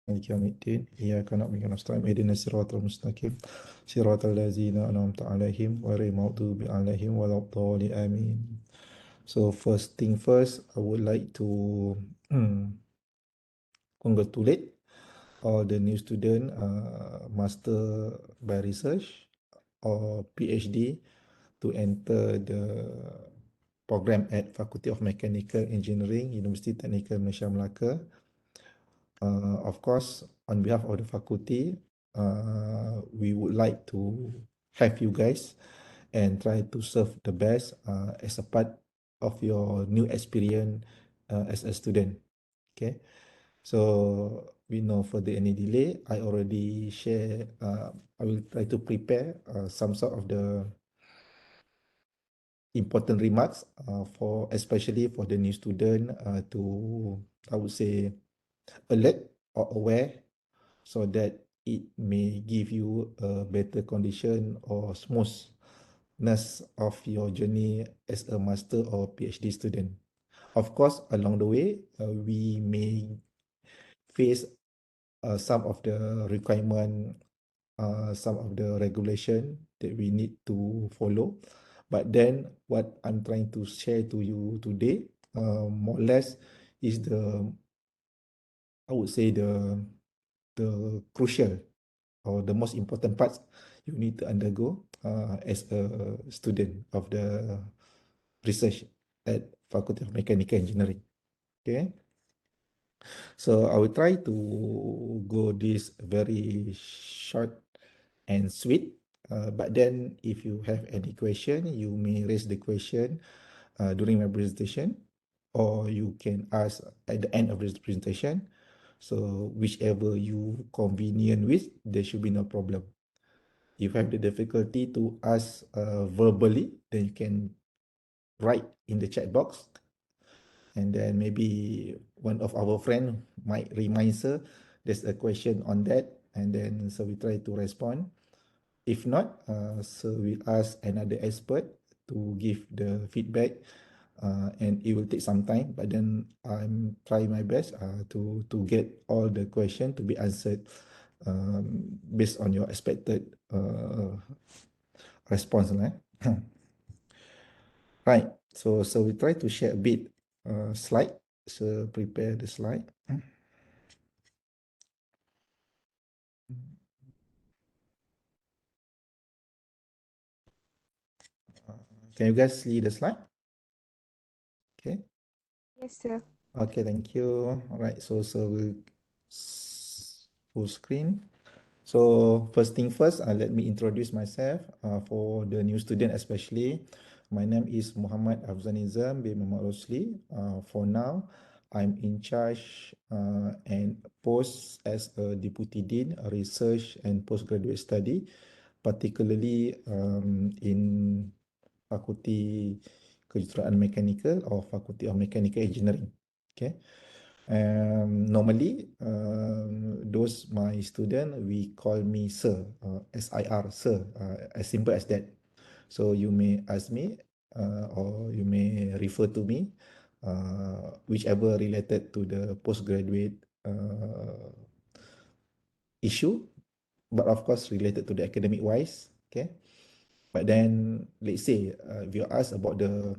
مالك يوم الدين إياك نعبد ونستعين اهدنا الصراط المستقيم صراط الذين أنعمت عليهم غير المغضوب عليهم ولا الضالين آمين. So first thing first, I would like to congratulate all the new student master by research or PhD to enter the program at Faculty of Mechanical Engineering, University Technical Malaysia Melaka. Of course, on behalf of the faculty, we would like to have you guys and try to serve the best as a part of your new experience as a student. Okay, so we no further any delay. I already share. I will try to prepare some sort of the important remarks for especially for the new student to, I would say, alert or aware so that it may give you a better condition or smoothness of your journey as a master or PhD student. Of course, along the way, we may face some of the requirement, some of the regulation that we need to follow. But then what I'm trying to share to you today, more or less, is I would say the crucial or the most important parts you need to undergo as a student of the research at Faculty of Mechanical Engineering. Okay, so I will try to go this very short and sweet. But then if you have any question, you may raise the question during my presentation, or you can ask at the end of this presentation. So whichever you convenient with, there should be no problem. If you have the difficulty to ask verbally, then you can write in the chat box, and then maybe one of our friend might remind her there's a question on that, and then so we try to respond. If not, so we ask another expert to give the feedback, and it will take some time, but then I'm trying my best to get all the question to be answered based on your expected response lah. Right. So we try to share a bit slide. So prepare the slide. Can you guys see the slide? Okay. Yes, sir. Okay, thank you. All right, so we'll full screen. So first thing first, let me introduce myself for the new student especially. My name is Muhammad Afzanizam bin Muhammad Rosli. For now, I'm in charge and post as a Deputy Dean, Research and Postgraduate Study, particularly in Fakulti Kejuruteraan Mechanical or Faculty of Mechanical Engineering. Okay. Normally, those my student, we call me Sir, SIR, Sir, as simple as that. So you may ask me, or you may refer to me, whichever related to the postgraduate issue, but of course related to the academic wise. Okay. But then let's say if you ask about the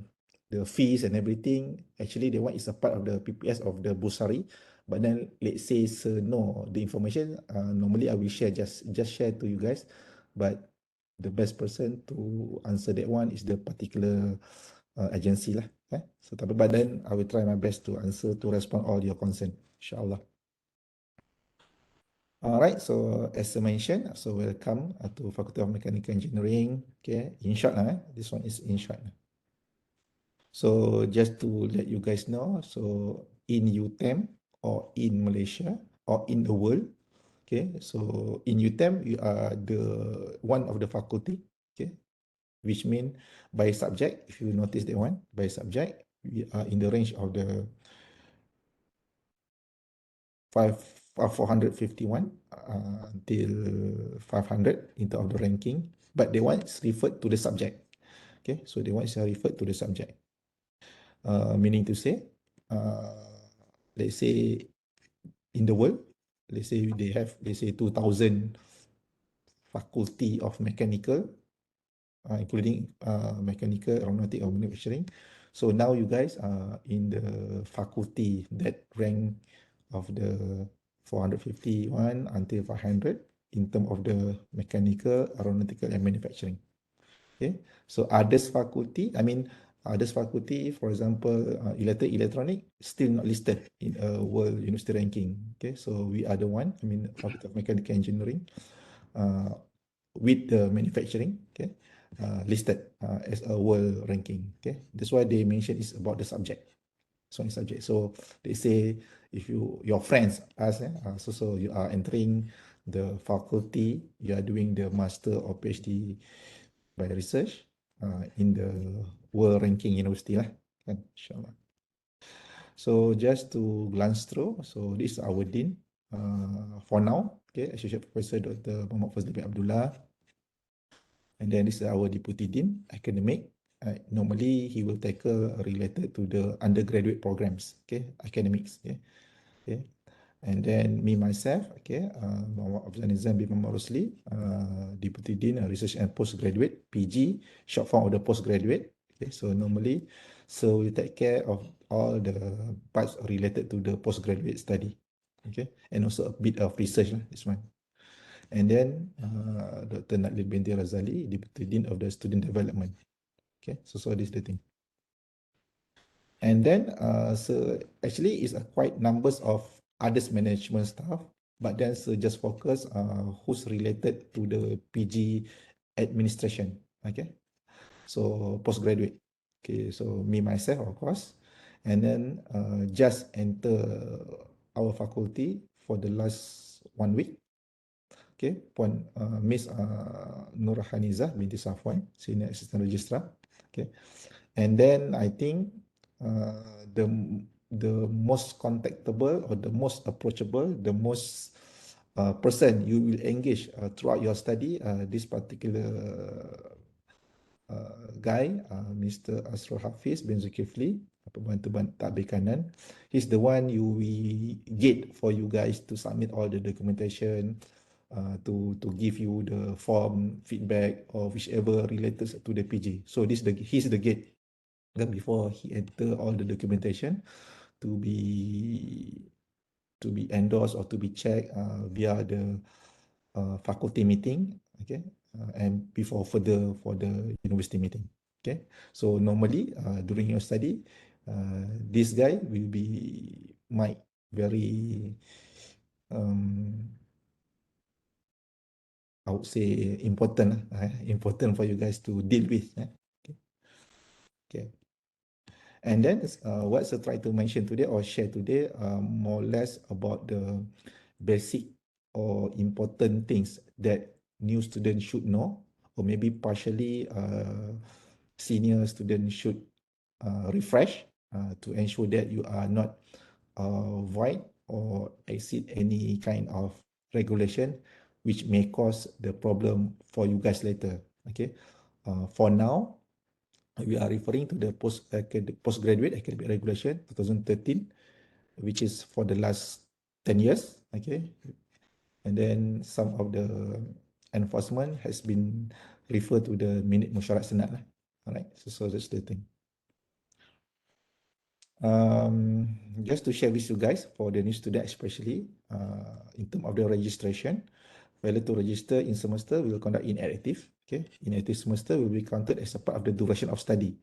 fees and everything, actually the one is a part of the PPS of the bursary. But then let's say no, the information normally I will share just share to you guys. But the best person to answer that one is the particular agency lah. So tapi but then I will try my best to answer to respond all your concern, insyaAllah. All right, so as I mentioned, so welcome to Faculty of Mechanical Engineering. Okay, in short, this one is in short. So just to let you guys know, so in UTEM or in Malaysia or in the world, okay, so in UTEM, you are the one of the faculty, okay, which mean by subject, if you notice that one, by subject, we are in the range of the 451 until 500 in terms of the ranking, but the one is referred to the subject. Okay, so the one is referred to the subject. Meaning to say, let's say in the world, let's say they have, let's say 2,000 faculty of mechanical, including mechanical, aeronautic, or manufacturing. So now you guys are in the faculty that rank of the 451 until 500 in terms of the mechanical, aeronautical, and manufacturing. Okay, so others faculty, I mean, others faculty, for example, electronic, still not listed in a world university ranking. Okay, so we are the one, I mean, Faculty of Mechanical Engineering, uh, with the manufacturing, okay, listed as a world ranking. Okay, that's why they mention is about the subject. So in subject. So they say if your friends ask, so you are entering the faculty, you are doing the master or PhD by research in the world ranking university lah, kan, insyaAllah. So just to glance through, so this is our dean for now, okay, Associate Professor Dr. Muhammad Fazli bin Abdullah. And then this is our Deputy Dean, Academic. Normally, he will tackle related to the undergraduate programs, okay, academics, okay. Okay. And then me, myself, okay, Muhammad Afzal Nizam bin Muhammad Rosli, Deputy Dean, Research and Postgraduate, PG, short form of the postgraduate. Okay, so normally, so we take care of all the parts related to the postgraduate study, okay, and also a bit of research, this one. And then Dr. Nadli binti Razali, Deputy Dean of the Student Development. Okay, so this is the thing. And then, so actually it's a quite numbers of others management staff, but then so just focus who's related to the PG administration. Okay, so postgraduate. Okay, so me myself of course, and then just enter our faculty for the last 1 week. Okay, Puan Miss Nur Hanizah binti Safwan, Senior Assistant Registrar. Okay, and then I think the most contactable or the most approachable, the most person you will engage throughout your study, this particular guy, Mr. Asrul Hafiz bin Zulkifli, pembantu takbir kanan. He's the one we get for you guys to submit all the documentation, to give you the form feedback or whichever related to the PG. So he's the gate before he enter all the documentation to be endorsed or to be checked via the faculty meeting, okay, and before further for the university meeting. Okay, so normally during your study, this guy will be might very I would say important for you guys to deal with. Okay. Okay. And then what I try to mention today or share today, more or less about the basic or important things that new students should know, or maybe partially senior students should refresh to ensure that you are not void or exceed any kind of regulation which may cause the problem for you guys later. Okay, for now, we are referring to the postgraduate academic regulation 2013, which is for the last 10 years. Okay, and then some of the enforcement has been referred to the minute musyarat senat lah. All right, so that's the thing. Just to share with you guys for the new student especially, in terms of the registration, failure to register in semester we will conduct inactive. Okay, inactive semester will be counted as a part of the duration of study.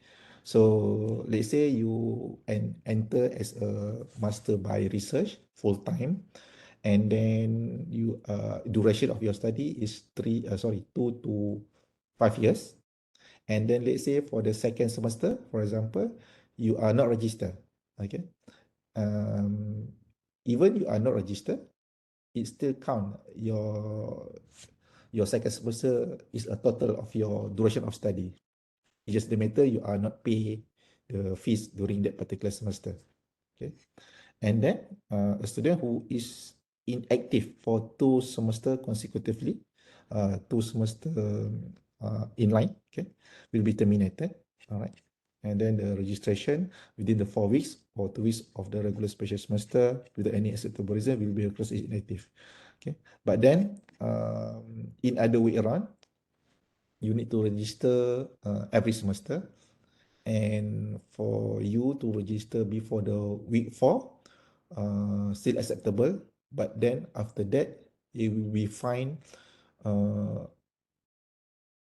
So let's say you enter as a master by research full time, and then you duration of your study is 2 to 5 years. And then let's say for the second semester, for example, you are not registered. Okay, um, even you are not registered, it still count your second semester is a total of your duration of study. It's just the matter you are not pay the fees during that particular semester. Okay, and then a student who is inactive for 2 semester consecutively, 2 semester in line, okay, will be terminated. All right. and then the registration within the 4 weeks or 2 weeks of the regular special semester without any acceptable reason will be across inactive. Okay, but then in other way around, you need to register every semester, and for you to register before the week 4, still acceptable, but then after that it will be fine uh,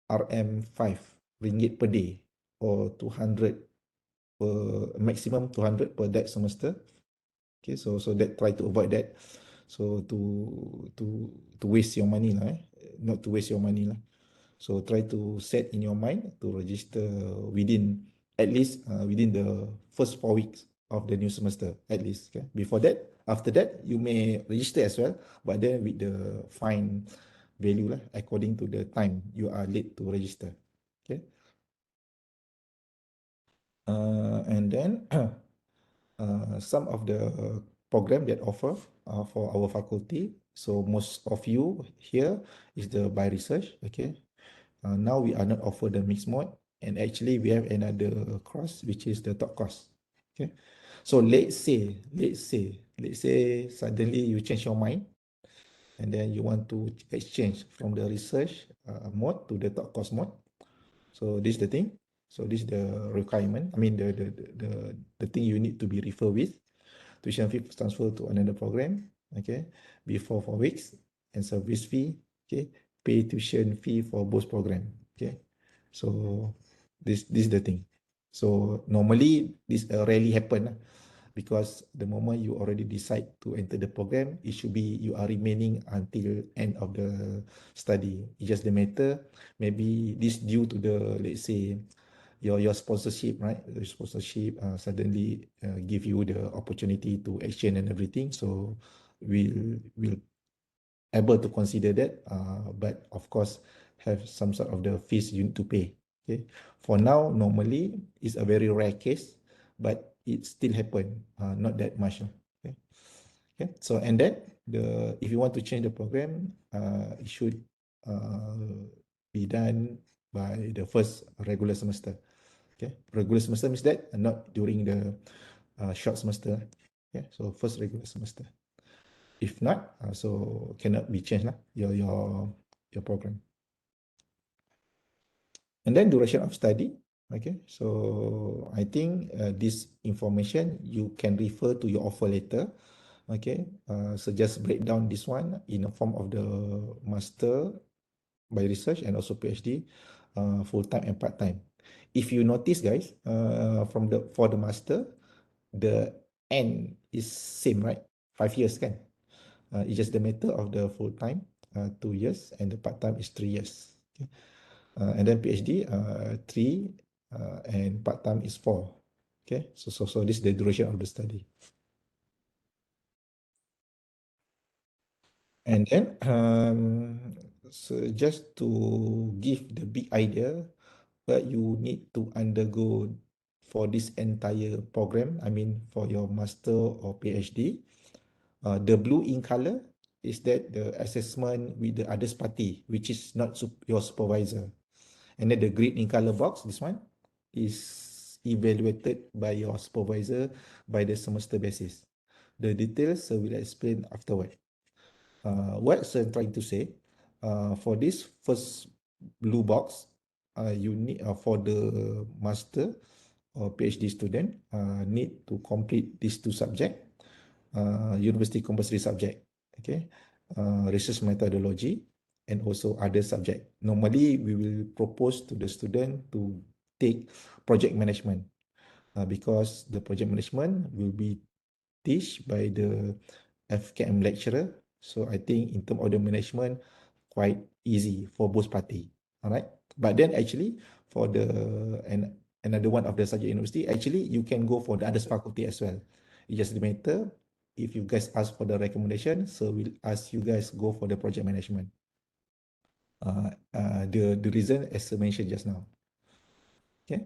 RM5 ringgit per day, or 200 per maximum 200 per that semester. Okay, so that try to avoid that. So to waste your money lah, not to waste your money lah. So try to set in your mind to register within, at least within the first 4 weeks of the new semester, at least. Okay? Before that, after that, you may register as well, but then with the fine value lah, according to the time you are late to register. Okay. And then some of the program that offer for our faculty. So most of you here is the by research. Okay. Now we are not offer the mixed mode, and actually we have another course which is the top course. Okay. So let's say suddenly you change your mind, and then you want to exchange from the research mode to the top course mode. So this is the thing. So this is the requirement. I mean the thing you need to be referred with. Tuition fee transfer to another program. Okay, before 4 weeks, and service fee. Okay, pay tuition fee for both program. Okay, so this is the thing. So normally this rarely happen, because the moment you already decide to enter the program, it should be you are remaining until end of the study. It's just the matter, maybe this due to the, let's say, your sponsorship, right? The sponsorship suddenly give you the opportunity to exchange and everything. So we'll able to consider that, but of course have some sort of the fees you need to pay. Okay, for now normally it's a very rare case, but it still happen, not that much. Okay, okay. So and then if you want to change the program, it should be done by the first regular semester. Okay, regular semester means that not during the short semester. Okay, so first regular semester. If not, so cannot be changed lah, your program. And then duration of study. Okay, so I think this information you can refer to your offer letter. Okay, so just break down this one in a form of the master by research and also PhD, full time and part time. If you notice, guys, from the for the master, the end is same, right? 5 years, kan? It's just the matter of the full time, 2 years, and the part time is 3 years. Okay. And then PhD, three, and part time is 4. Okay. So this is the duration of the study. And then, so just to give the big idea, what you need to undergo for this entire program, I mean for your master or PhD, the blue in color is that the assessment with the others party, which is not your supervisor. And then the green in color box, this one, is evaluated by your supervisor by the semester basis. The details will explain afterward. What I'm trying to say, for this first blue box, you need for the master or PhD student need to complete these two subjects, university compulsory subject, okay, research methodology, and also other subject. Normally, we will propose to the student to take project management, because the project management will be teach by the FKM lecturer. So I think in terms of the management, quite easy for both party. All right. But then actually for the another one of the subject university, actually you can go for the others faculty as well. It just the matter if you guys ask for the recommendation, so we'll ask you guys go for the project management. The reason as I mentioned just now. Okay.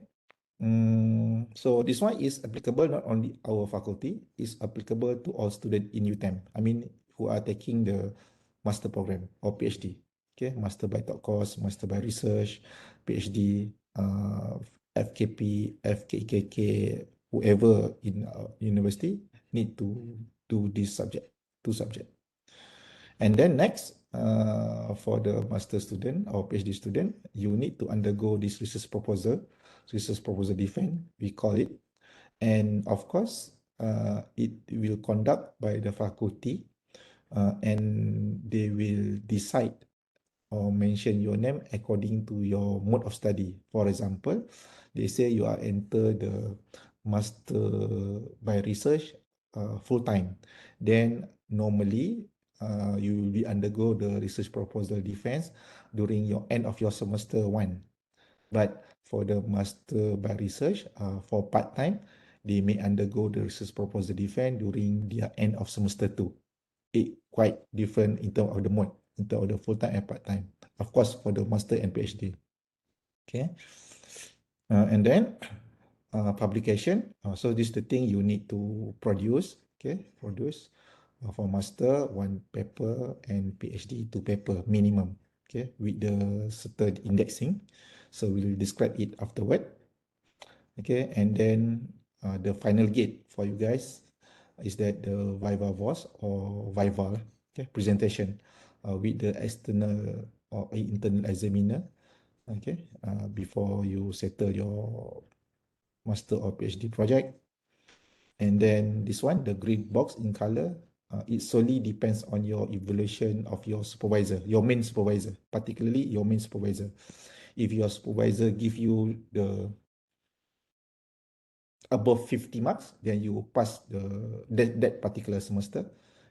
So this one is applicable not only our faculty, it's applicable to all students in UTM. I mean, who are taking the master program or PhD. Okay, master by top course, master by research, PhD. FKP, FKKK, whoever in university need to do this subject, two subject. And then next, for the master student or PhD student, you need to undergo this research proposal defense, we call it. And of course, it will conduct by the faculty, and they will decide or mention your name according to your mode of study. For example, they say you are enter the master by research full time. Then normally you will be undergo the research proposal defense during your end of your semester one. But for the master by research for part time, they may undergo the research proposal defense during their end of semester two. It quite different in terms of the mode, in terms of the full time and part time. Of course, for the master and PhD. Okay. And then publication. So this is the thing you need to produce. Okay, produce for master one paper and PhD two paper minimum. Okay, with the certain indexing. So we'll describe it afterward. Okay, and then the final gate for you guys is that the Viva Voice or Viva, okay, presentation with the external or internal examiner, okay, before you settle your master or PhD project. And then this one, the grid box in color, it solely depends on your evaluation of your supervisor, your main supervisor, particularly your main supervisor. If your supervisor give you the above 50 marks, then you pass that particular semester.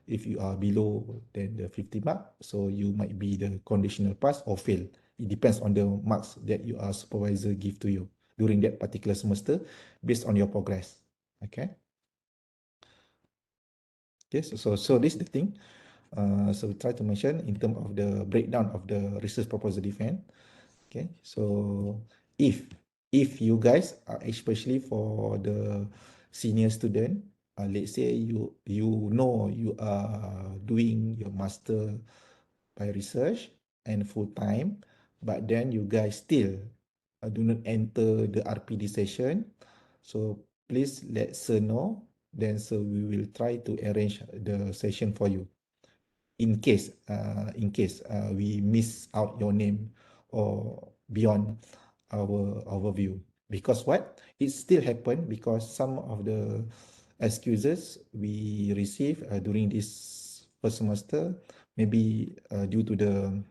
If you are below than the 50 mark, so you might be the conditional pass or fail. It depends on the marks that your supervisor give to you during that particular semester based on your progress. Okay. Okay, so this is the thing. So we try to mention in terms of the breakdown of the research proposal defense. Okay, so if if you guys are especially for the senior student, let's say you know you are doing your master by research and full time, but then you guys still do not enter the RPD session, so please let sir know. Then so we will try to arrange the session for you in case we miss out your name or beyond our overview. Because what it still happen, because some of the excuses we receive during this first semester, maybe due to the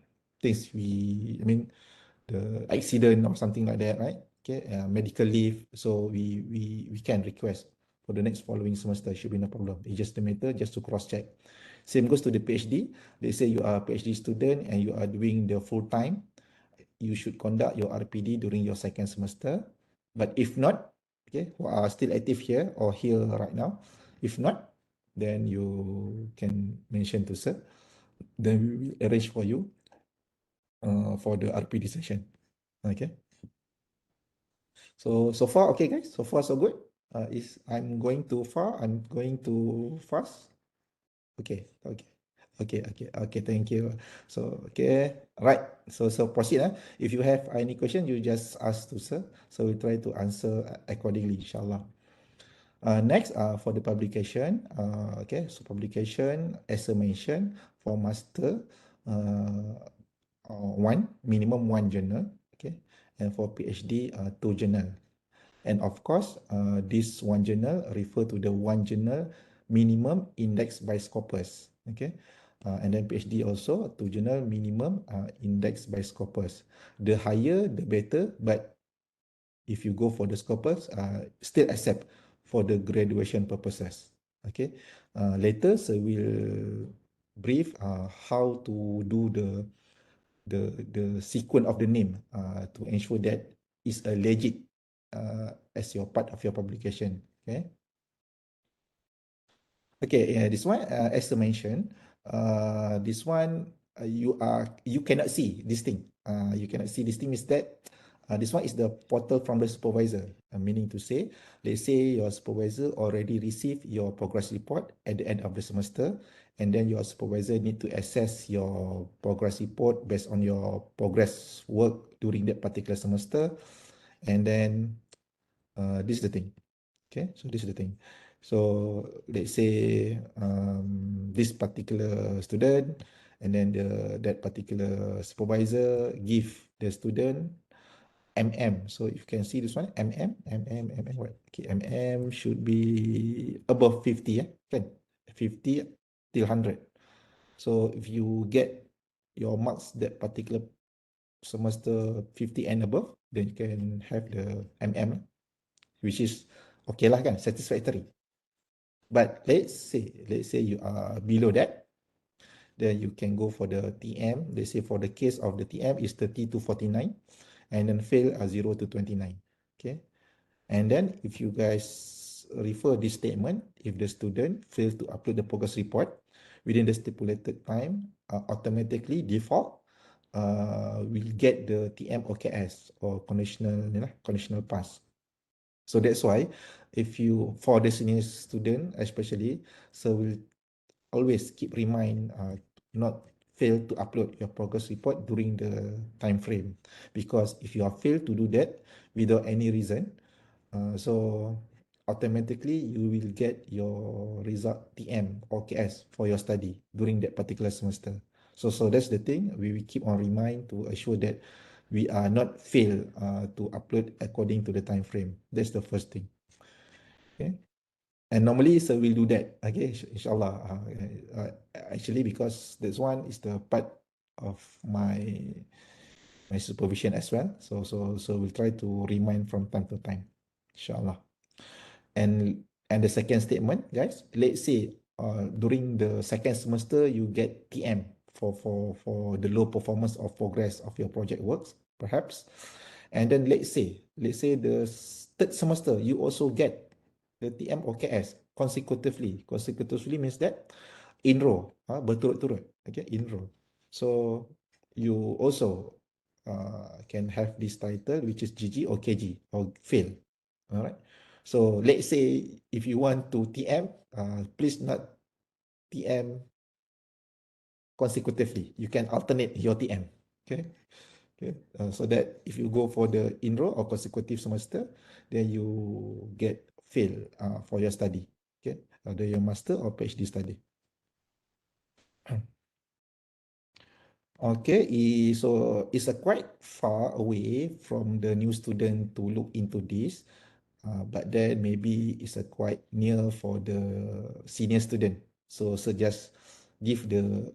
things the accident or something like that, right? Okay, medical leave. So we can request for the next following semester. Should be no problem. It's just a matter just to cross check. Same goes to the PhD. Let's say you are a PhD student and you are doing the full time. You should conduct your RPD during your second semester. But if not, okay, who are still active here or here right now, if not, then you can mention to sir. Then we will arrange for you for the RPD session. Okay. So far, okay, guys. So far, so good. Is I'm going too far? I'm going too fast? Okay, okay, okay. Thank you. So okay, right. So proceed. If you have any question, you just ask to sir. So we try to answer accordingly, inshallah. Next, for the publication, okay, so publication, as I mentioned, for master, uh, minimum one journal, okay, and for PhD, two journal. And of course, this one journal refer to the one journal minimum indexed by Scopus, okay, and then PhD also two journal minimum indexed by Scopus. The higher, the better, but if you go for the Scopus, still accept for the graduation purposes. Okay. Later, so we'll brief how to do the sequence of the name to ensure that is a legit as your part of your publication. Okay. Okay, yeah, this one, as I mentioned, this one you cannot see this thing. You cannot see this thing is that this one is the portal from the supervisor. Meaning to say, let's say your supervisor already received your progress report at the end of the semester, and then your supervisor need to assess your progress report based on your progress work during that particular semester, and then This is the thing. Okay, so this is the thing. So let's say this particular student, and then that particular supervisor give the student MM. So if you can see this one, MM, what? Okay, MM should be above 50, yeah, kan? 50 till 100. So if you get your marks that particular semester 50 and above, then you can have the MM, which is okay lah kan, satisfactory. But let's say you are below that, then you can go for the TM. Let's say for the case of the TM is 30 to 49, and then fail 0 to 29. Okay. And then if you guys refer this statement, if the student fails to upload the progress report within the stipulated time, automatically default will get the TM OKS or conditional pass. So that's why if you, for the senior student especially, so we'll always keep remind not fail to upload your progress report during the time frame, because if you have failed to do that without any reason, so automatically you will get your result TM or KS for your study during that particular semester. So that's the thing. We will keep on remind to assure that we are not fail to upload according to the time frame. That's the first thing. Okay. And normally, so we'll do that. Okay, inshallah. Actually, because this one is the part of my supervision as well. So we'll try to remind from time to time, inshallah. And the second statement, guys, let's say during the second semester you get TM for the low performance of progress of your project works, perhaps. And then let's say the third semester you also get the TM or KS consecutively. Consecutively means that in row, berturut-turut. Okay, in row. So you also can have this title, which is GG or KG or fail. All right. So let's say if you want to TM, please not TM consecutively. You can alternate your TM. Okay. Okay. So that if you go for the in-row or consecutive semester, then you get fail for your study. Okay. Either your master or PhD study. Okay, so it's a quite far away from the new student to look into this, but then maybe it's a quite near for the senior student. So just give the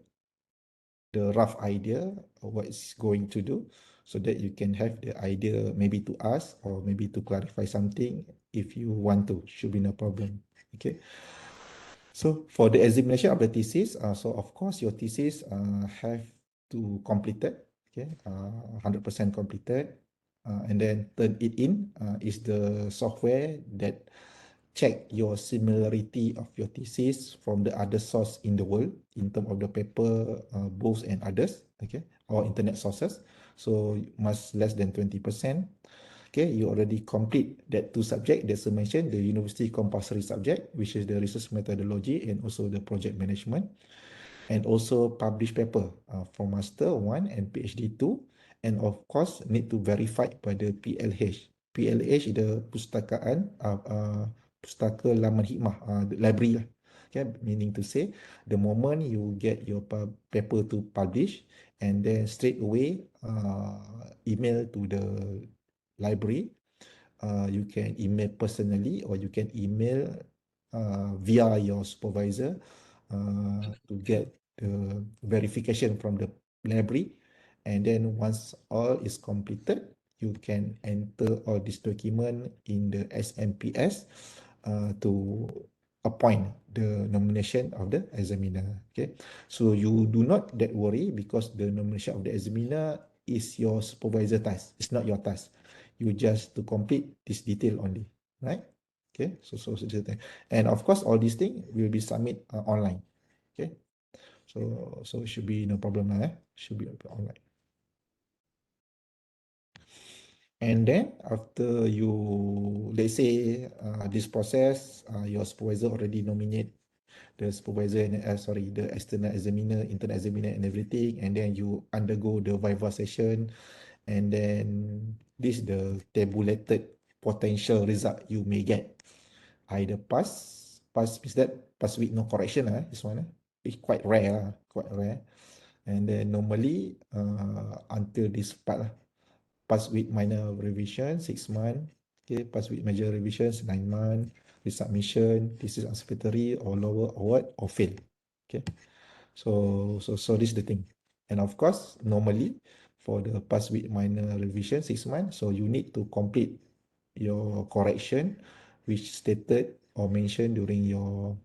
rough idea of what it's going to do, so that you can have the idea maybe to ask or maybe to clarify something if you want to. Should be no problem. Okay. So for the examination of the thesis, so of course your thesis have to complete it, okay, 100% completed, and then turn it in is the software that check your similarity of your thesis from the other source in the world in terms of the paper, books and others, okay, or internet sources. So must less than 20%. Okay, you already complete that two subject that's mentioned, the university compulsory subject, which is the research methodology and also the project management, and also publish paper for master 1 and PhD 2, and of course need to verify by the PLH. PLH is the Pustaka Laman Hikmah, the library lah. Okay, meaning to say the moment you get your paper to publish, and then straight away email to the library. You can email personally or you can email via your supervisor to get the verification from the library. And then once all is completed, you can enter all this document in the SMPS to appoint the nomination of the examiner. Okay, so you do not that worry, because the nomination of the examiner is your supervisor task. It's not your task. You just to complete this detail only, right? Okay, so and of course all these things will be submit online. Okay, so it should be no problem lah. Should be online. And then after you, let's say this process, your supervisor already nominate the supervisor and the external examiner, internal examiner and everything, and then you undergo the viva session, and then this the tabulated potential result you may get. Either pass means that pass with no correction, this one. It's quite rare, quite rare. And then normally until this part, pass with minor revision 6 months, okay, pass with major revisions 9 months, resubmission, this is unsatisfactory or lower or what or fail. Okay. So this is the thing. And of course, normally for the pass with minor revision 6 months, so you need to complete your correction which stated or mentioned during your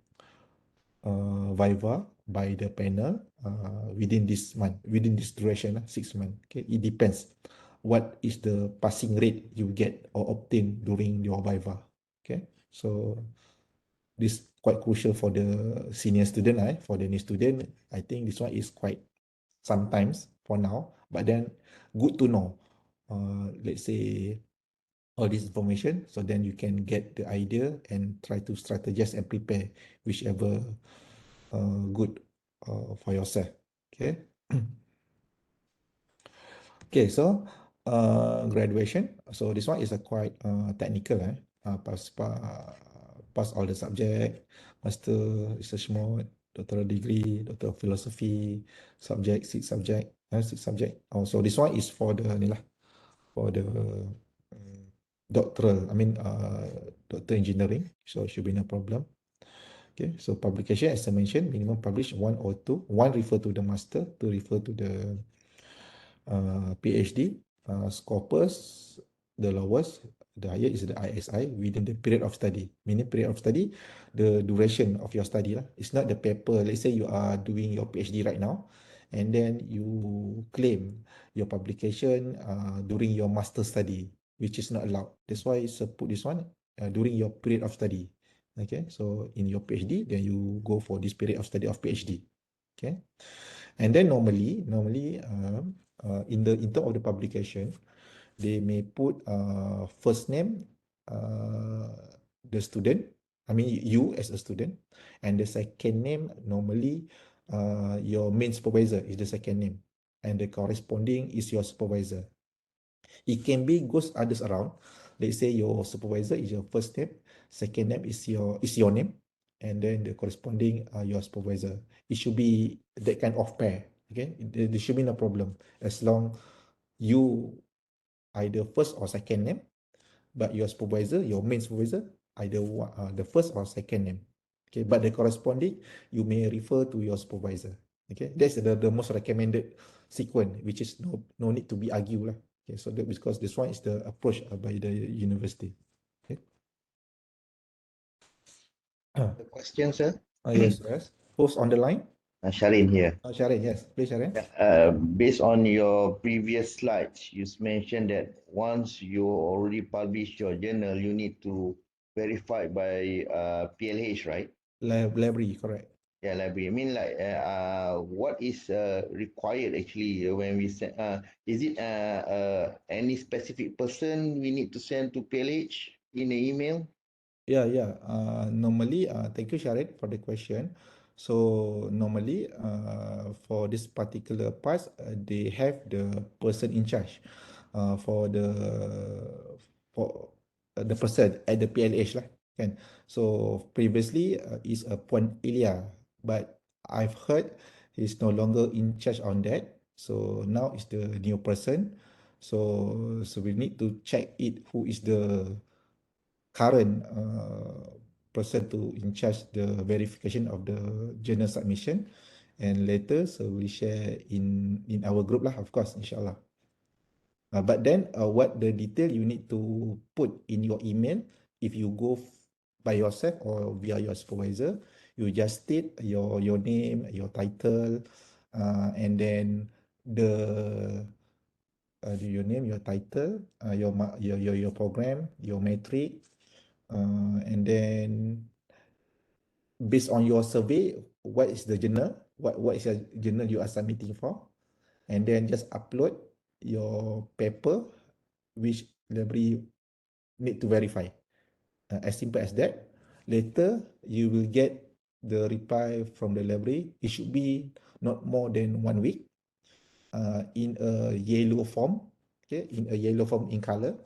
viva by the panel within this month, within this duration, 6 months. Okay, it depends what is the passing rate you get or obtain during your viva. Okay, so this quite crucial for the senior student. For the new student, I think this one is quite sometimes for now, but then good to know. Let's say all this information, so then you can get the idea and try to strategize and prepare whichever good for yourself. Okay. Okay, so graduation. So this one is a quite technical. Pass all the subject, master research mode, doctoral degree, doctor of philosophy, subject, six subject. Oh, so this one is for the ni lah, for the doctoral. I mean, doctor engineering. So it should be no problem. Okay, so publication as I mentioned, minimum publish one or two. One refer to the master, two refer to the PhD. Scopus, the lowest, the higher is the ISI within the period of study. Meaning period of study, the duration of your study lah. It's not the paper. Let's say you are doing your PhD right now, and then you claim your publication during your master study, which is not allowed. That's why it's put this one during your period of study. Okay, so in your PhD, then you go for this period of study of PhD. Okay, and then normally in term of the publication, they may put first name, uh, the student, I mean you as a student, and the second name normally your main supervisor is the second name, and the corresponding is your supervisor. It can be goes others around. Let's say your supervisor is your first name, second name is your name, and then the corresponding your supervisor. It should be that kind of pair. Okay, there should be no problem as long you either first or second name, but your supervisor, your main supervisor, either the first or second name. Okay, but the corresponding you may refer to your supervisor. Okay, that's the most recommended sequence, which is no need to be argued lah. Okay, so that because this one is the approach by the university. Okay. The question, sir. Yes, yes. Who's on the line? Sharin here. Sharon, yes, please, Sharon. Yeah, based on your previous slides, you mentioned that once you already published your journal, you need to verify by PLH, right? Library, correct. Yeah, library. I mean, like, what is required actually when we send? Is it any specific person we need to send to PLH in the email? Yeah. Normally, thank you, Sharon, for the question. So normally, for this particular part, they have the person in charge, for the person at the PLH lah, kan. So previously, is a Puan Ilya, but I've heard he's no longer in charge on that. So now is the new person. So we need to check it who is the current person to in charge the verification of the journal submission, and later so we share in our group lah, of course, inshallah. But then what the detail you need to put in your email, if you go by yourself or via your supervisor, you just state your name, your title, and then the your name, your title, your program, your metric, and then based on your survey, what is the journal, what is the journal you are submitting for, and then just upload your paper which library need to verify. As simple as that. Later you will get the reply from the library. It should be not more than 1 week, in a yellow form. Okay, in a yellow form in color.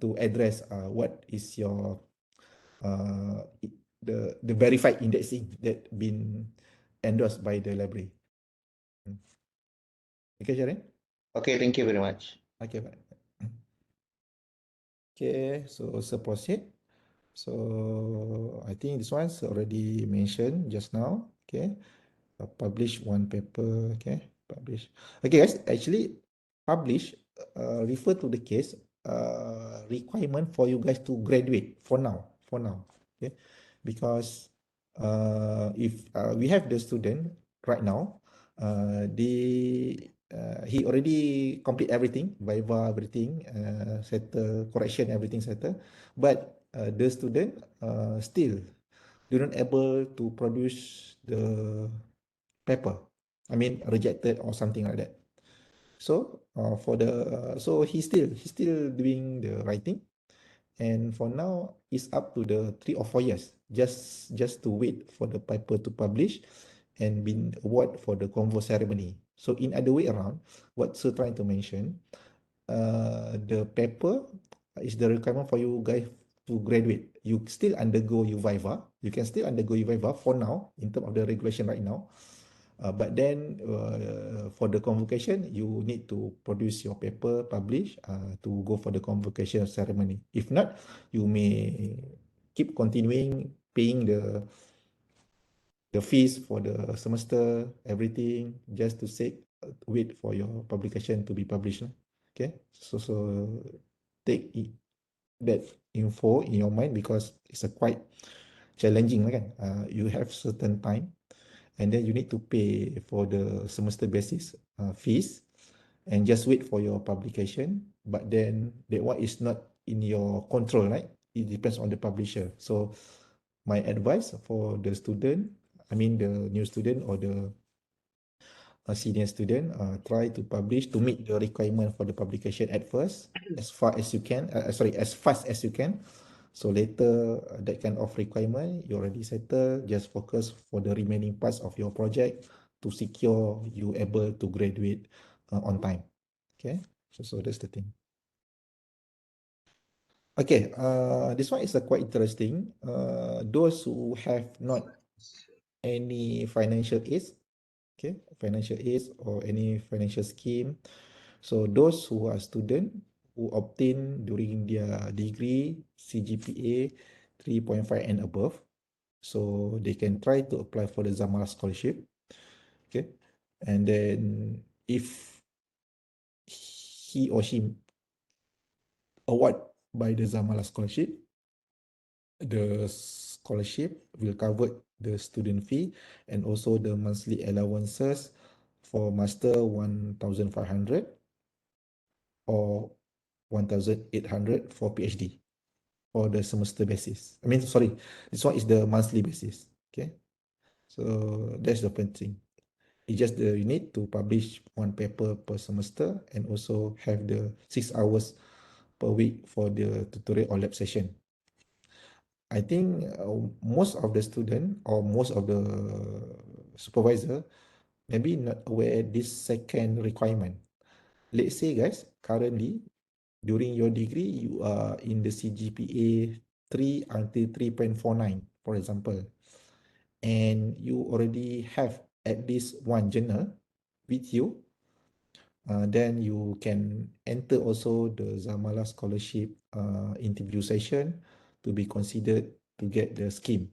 to address what is your the verified indexing that been endorsed by the library. Mm. Okay, Sharon? Okay, thank you very much. Okay, baik. Okay, so proceed. So I think this one's already mentioned just now. Okay, publish one paper. Okay, publish. Okay, guys, actually, publish refer to the case requirement for you guys to graduate for now. For now, okay, because if we have the student right now, he already complete everything, Viva, everything, settle, correction, everything settle, but the student still do not able to produce the paper. I mean, rejected or something like that. So so he's still doing the writing, and for now it's up to the 3 or 4 years just to wait for the paper to publish and been award for the convo ceremony. So in other way around, what Sir trying to mention, the paper is the requirement for you guys to graduate. You still undergo your Viva. You can still undergo your Viva for now in terms of the regulation right now. But then for the convocation, you need to produce your paper, publish to go for the convocation ceremony. If not, you may keep continuing paying the fees for the semester, everything, just to wait for your publication to be published. Okay, so take that info in your mind because it's a quite challenging kan. You have certain time and then you need to pay for the semester basis fees and just wait for your publication. But then that one is not in your control, right? It depends on the publisher. So my advice for the student, I mean the new student or the senior student, try to publish to meet the requirement for the publication at first, as far as you can, sorry, as fast as you can. So later, that kind of requirement, you already settle, just focus for the remaining parts of your project to secure you able to graduate on time. Okay, so that's the thing. Okay, this one is quite interesting. Those who have not any financial aids, okay, financial aids or any financial scheme. So those who are student who obtain during their degree CGPA 3.5 and above, so they can try to apply for the Zamara scholarship. Okay, and then if he or she award by the Zamara scholarship, the scholarship will cover the student fee and also the monthly allowances for master 1,500 or 1,800 for PhD for the semester basis. I mean, sorry, this one is the monthly basis. Okay, so that's the first thing. It's just you need to publish one paper per semester and also have the 6 hours per week for the tutorial or lab session. I think most of the student or most of the supervisor maybe not aware this second requirement. Let's say guys, currently during your degree you are in the CGPA 3 until 3.49, for example, and you already have at least one journal with you, then you can enter also the Zamala scholarship interview session to be considered to get the scheme.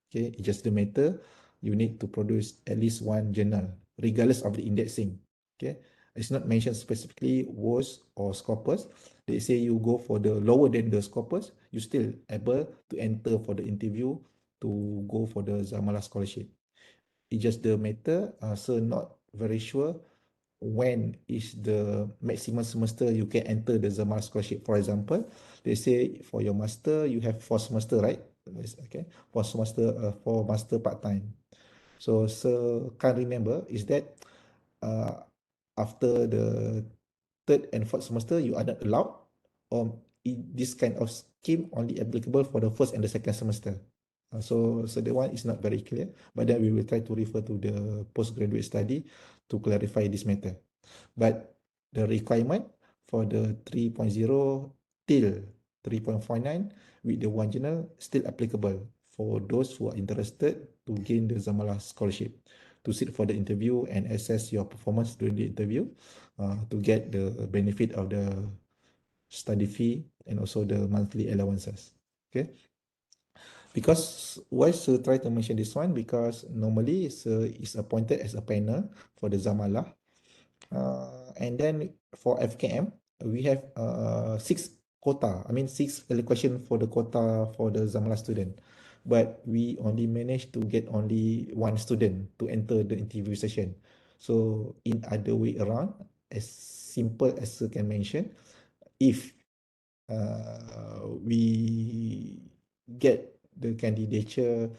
Okay, it's just the matter you need to produce at least one journal, regardless of the indexing. Okay, it's not mentioned specifically WOS or Scopus. They say you go for the lower than the Scopus, you still able to enter for the interview to go for the Zamala scholarship. It's just the matter, so not very sure when is the maximum semester you can enter the Zamar scholarship. For example, they say for your master you have 4 semester, right? Okay, 4 semester for master part time. So can't remember is that uh, after the third and fourth semester you are not allowed, or this kind of scheme only applicable for the first and the second semester. So the one is not very clear, but then we will try to refer to the postgraduate study to clarify this matter. But the requirement for the 3.0 till 3.49 with the one journal still applicable for those who are interested to gain the Zamalah scholarship, to sit for the interview and assess your performance during the interview, to get the benefit of the study fee and also the monthly allowances. Okay. Because why Sir try to mention this one? Because normally Sir is appointed as a panel for the Zamalah. And then for FKM, we have six quota. I mean, six allocation for the quota for the Zamalah student. But we only managed to get only one student to enter the interview session. So in other way around, as simple as Sir can mention, if we get the candidature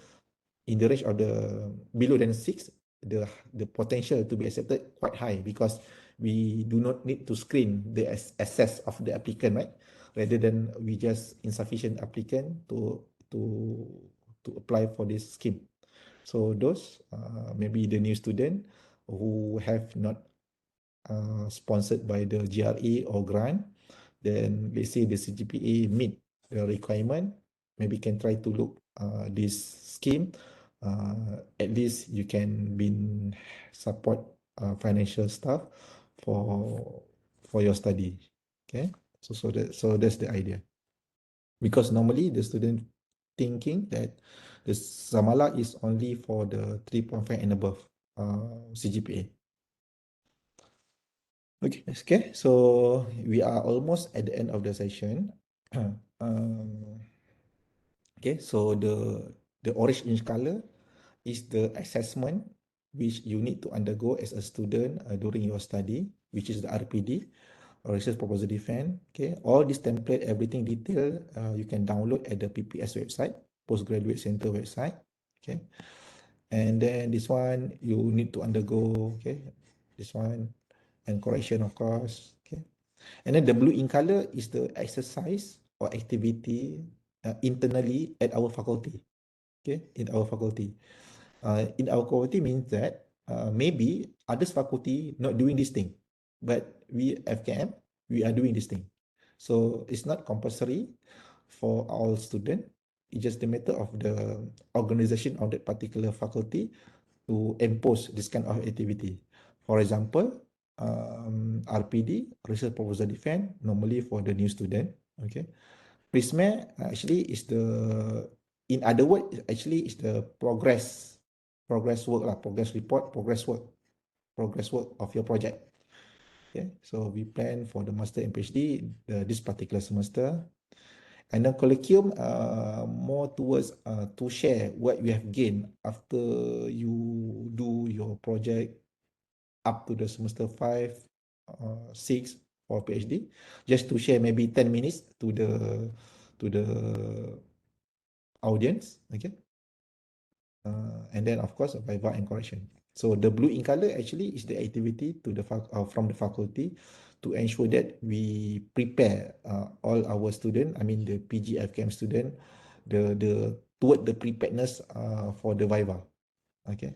in the range of the below than six, the potential to be accepted quite high because we do not need to screen the access of the applicant, right? Rather than we just insufficient applicant to apply for this scheme. So those maybe the new student who have not sponsored by the GRE or grant, then let's say the CGPA meet the requirement, maybe can try to look this scheme. At least you can be support financial stuff for your study. Okay, so that's the idea. Because normally the student thinking that the Samala is only for the 3.5 and above CGPA. Okay, so we are almost at the end of the session. um, okay, so the orange in color is the assessment which you need to undergo as a student during your study, which is the RPD, or Research Proposal Defense. Okay, all this template, everything detail, you can download at the PPS website, Postgraduate Center website. Okay, and then this one you need to undergo. Okay, this one and correction of course. Okay. And then the blue in color is the exercise or activity internally at our faculty. Okay, in our faculty. In our faculty means that maybe others faculty not doing this thing, but we FKM we are doing this thing. So it's not compulsory for all student. It's just the matter of the organization of that particular faculty to impose this kind of activity. For example, RPD, Research Proposal Defense, normally for the new student. Okay, Prisma actually is the, in other words, actually is the progress work lah, progress report, progress work of your project. Okay, so we plan for the master and PhD this particular semester. And then colloquium more towards to share what you have gained after you do your project up to the semester 5, 6 for PhD, just to share maybe 10 minutes to the audience, okay? And then of course viva and correction. So the blue in color actually is the activity to the from the faculty to ensure that we prepare all our student, I mean the PG FKM student, the toward the preparedness for the viva. Okay.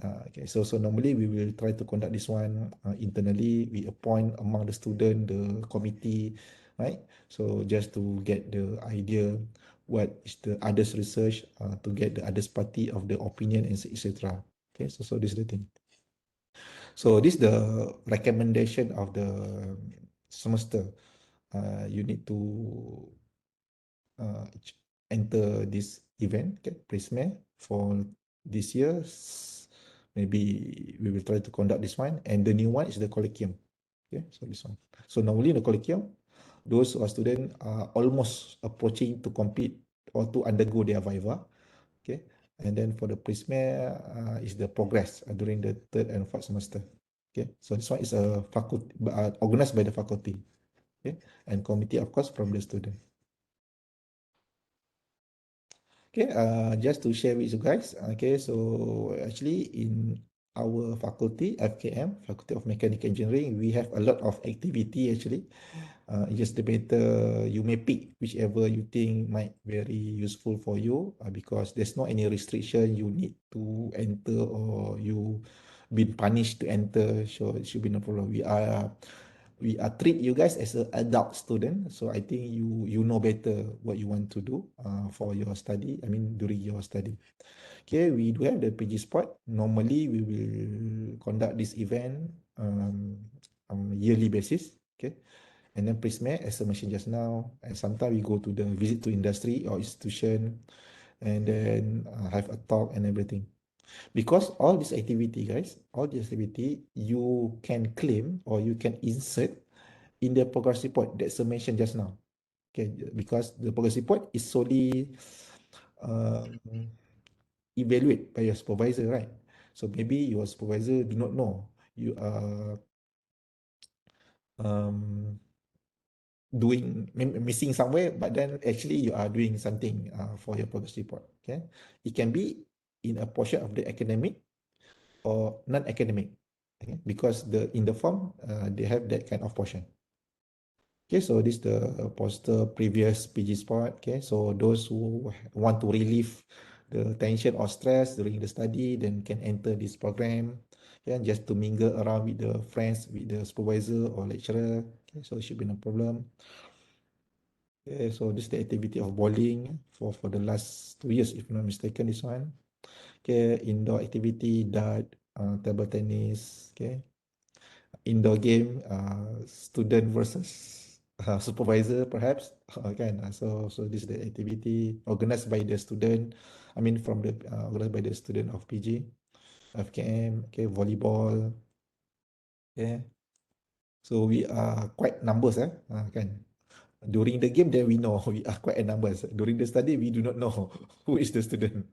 Okay, so normally we will try to conduct this one internally. We appoint among the student the committee, right? So just to get the idea what is the others research, to get the others party of the opinion and etc. Okay, so this is the thing. So this is the recommendation of the semester. You need to uh, enter this event, okay, Prisma for this year. Maybe we will try to conduct this one, and the new one is the colloquium. Okay, so this one. So normally in the colloquium, those who are students are almost approaching to compete or to undergo their viva. Okay, and then for the Prisma is the progress during the third and fourth semester. Okay, so this one is a faculty organized by the faculty. Okay, and committee of course from the student. Okay, just to share with you guys. Okay, so actually in our faculty, FKM, Faculty of Mechanical Engineering, we have a lot of activity actually. Just the better you may pick whichever you think might very useful for you because there's no any restriction you need to enter or you been punished to enter, so it should be no problem. We are we treat you guys as an adult student. So I think you know better what you want to do for your study. I mean during your study. Okay, we do have the PG Sport. Normally we will conduct this event on yearly basis. Okay. And then Prisma, as I mentioned just now, and sometimes we go to the visit to industry or institution and then have a talk and everything. Because all this activity, guys, all this activity, you can claim or you can insert in the progress report that's mentioned just now. Okay, because the progress report is solely um, evaluated by your supervisor, right? So maybe your supervisor do not know you are um, missing somewhere, but then actually you are doing something for your progress report. Okay, it can be in a portion of the academic or non-academic. Okay, because in the form they have that kind of portion. Okay, so this the poster previous PG spot. Okay, so those who want to relieve the tension or stress during the study then can enter this program. Yeah, just to mingle around with the friends, with the supervisor or lecturer. Okay, so it should be no problem. Okay, so this is the activity of bowling for the last 2 years, if I'm not mistaken, this one. Okay, indoor activity, dart, table tennis, okay. Indoor game, student versus supervisor perhaps, kan. So this is the activity organized by the student, I mean from the organized by the student of PG, FKM, okay, volleyball, okay. So we are quite numbers, kan. During the game, then we know we are quite a numbers. During the study, we do not know who is the student.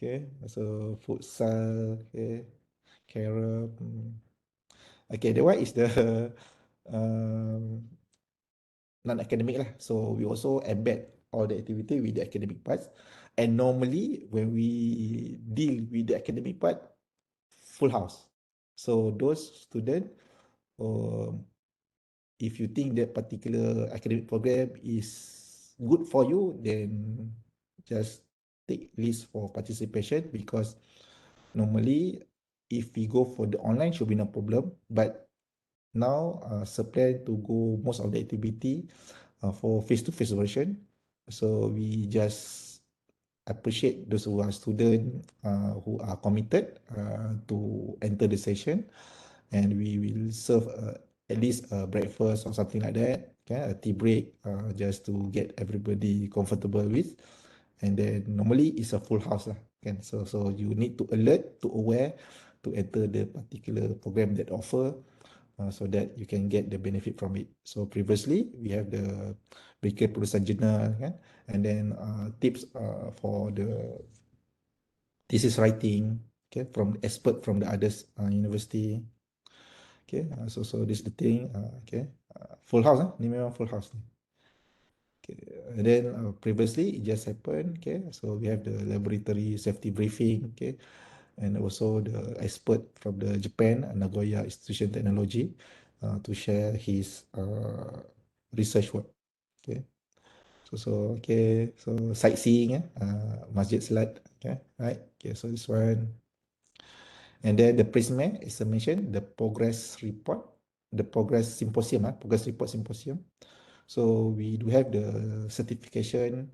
Okay, so futsal, okay, carom. Okay, that one is the um, non-academic lah. So we also embed all the activity with the academic parts. And normally when we deal with the academic part, full house. So those students, um, if you think that particular academic program is good for you, then just take list for participation because normally if we go for the online should be no problem. But now supply to go most of the activity for face-to-face version. So we just appreciate those who are student who are committed to enter the session, and we will serve at least a breakfast or something like that, okay, a tea break just to get everybody comfortable with. And then normally it's a full house lah, kan? So you need to alert, to aware to enter the particular program that offer so that you can get the benefit from it. So previously we have the Baker Perusahaan Jurnal, kan? And then tips for the thesis writing, okay, from expert from the others university. Okay, so this is the thing. Okay, full house, ni memang full house ni. Okay, and then previously it just happened. Okay, so we have the laboratory safety briefing. Okay, and also the expert from the Japan Nagoya Institution Technology to share his research work. Okay, so okay, so sightseeing, Masjid Salat. Okay, right. Okay, so this one. And then the Prisma, as I mentioned, the progress report, the progress symposium, progress report symposium. So we do have the certification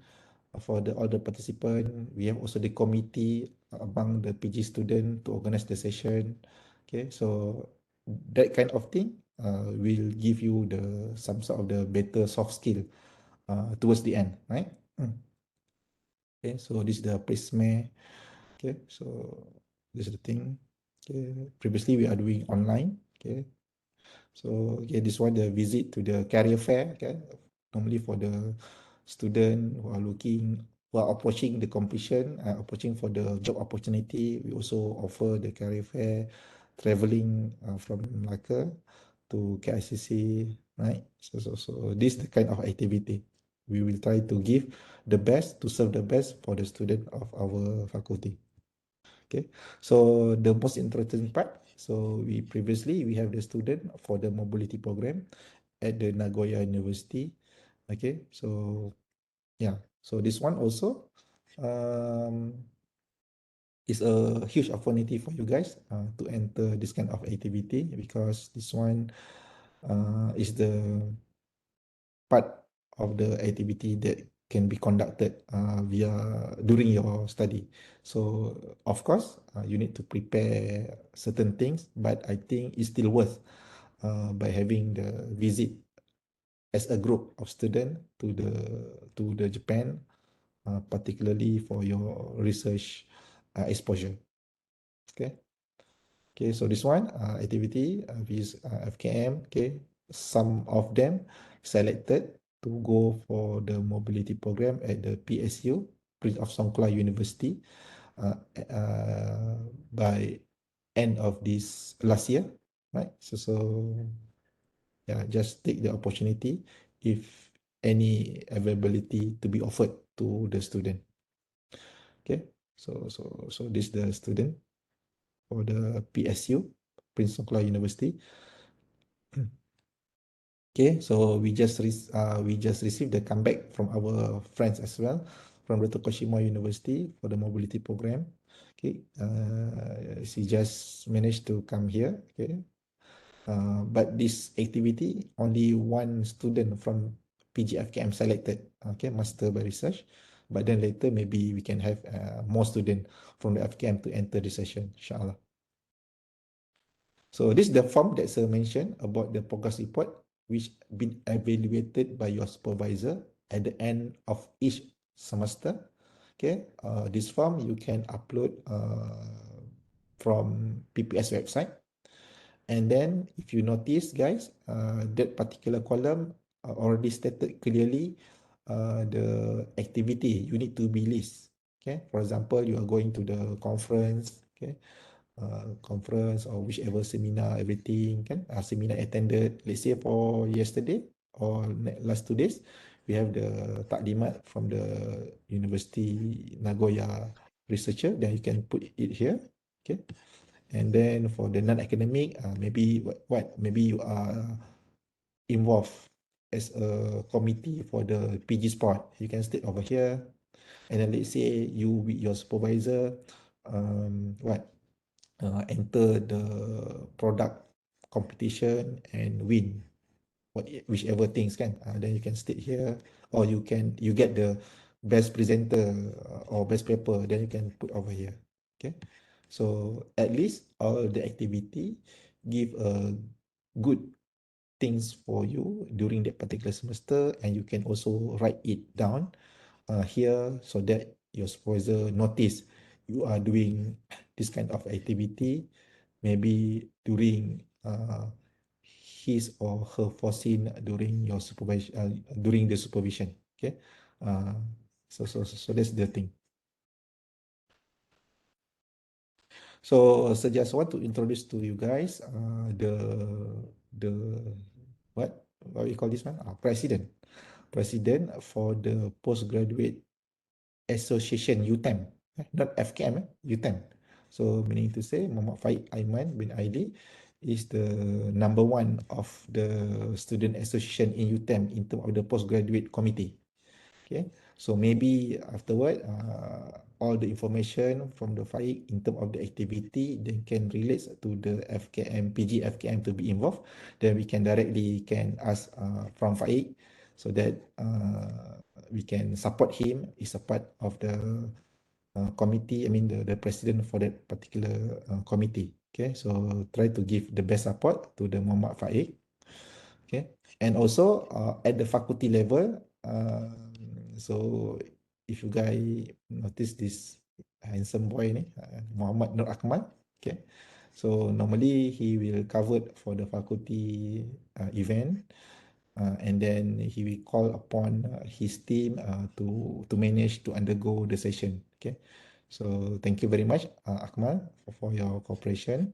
for all the participant. We have also the committee among the PG student to organize the session. Okay, so that kind of thing will give you the some sort of the better soft skill towards the end, right? Okay, so this is the Prisma. Okay, so this is the thing. Okay, previously we are doing online. Okay, so okay, this one the visit to the career fair. Okay, normally for the student who are looking, who are approaching the completion, approaching for the job opportunity, we also offer the career fair, traveling from Malacca to KICC, right? So this the kind of activity we will try to give the best to serve the best for the student of our faculty. Okay, so the most interesting part, so we have the student for the mobility program at the Nagoya University. Okay, so yeah, so this one also um, is a huge opportunity for you guys to enter this kind of activity because this one is the part of the activity that can be conducted via during your study. So of course, you need to prepare certain things, but I think it's still worth by having the visit as a group of students to the Japan, particularly for your research exposure. Okay. Okay, so this one activity is FKM. Okay, some of them selected to go for the mobility program at the PSU, Prince of Songkla University, uh, by end of this last year, right? So yeah, just take the opportunity if any availability to be offered to the student. Okay, so this the student for the PSU, Prince Songkla University. Okay, so we just received the comeback from our friends as well from the Tokushima University for the mobility program. Okay, she just managed to come here. Okay, but this activity only one student from PGFKM selected. Okay, master by research. But then later maybe we can have more students from the FKM to enter the session, inshallah. So this is the form that Sir mentioned about the progress report, which been evaluated by your supervisor at the end of each semester. Okay, this form you can upload from PPS website. And then if you notice, guys, that particular column already stated clearly the activity you need to be list. Okay, for example, you are going to the conference. Okay, conference or whichever seminar, everything kan, seminar attended, let's say for yesterday or last 2 days, we have the takdimat from the University Nagoya researcher, then you can put it here. Okay, and then for the non-academic, maybe maybe you are involved as a committee for the PG sport, you can state over here. And then let's say you with your supervisor, enter the product competition and win whichever things kan, then you can state here, or you get the best presenter or best paper, then you can put over here. Okay, so at least all the activity give a good things for you during that particular semester, and you can also write it down here so that your supervisor notice you are doing this kind of activity, maybe during his or her foreseen during your supervision, during the supervision. Okay, uh, so that's the thing. So just want to introduce to you guys the what we call this one, president for the postgraduate association UTEM, not FKM, UTEM. So meaning to say Muhammad Faik Aiman bin Aili is the number one of the student association in UTEM in terms of the postgraduate committee. Okay, so maybe afterward, all the information from the Faik in terms of the activity then can relate to the FKM, PG FKM to be involved. Then we can directly can ask from Faik so that we can support him. Is a part of the committee. I mean the president for that particular committee. Okay, so try to give the best support to the Muhammad Faik. Okay, and also at the faculty level, so if you guys notice this handsome boy ni, Muhammad Nur Akmal. Okay, so normally he will cover for the faculty event, and then he will call upon his team to manage to undergo the session. Okay, so thank you very much, Akmal, for your cooperation,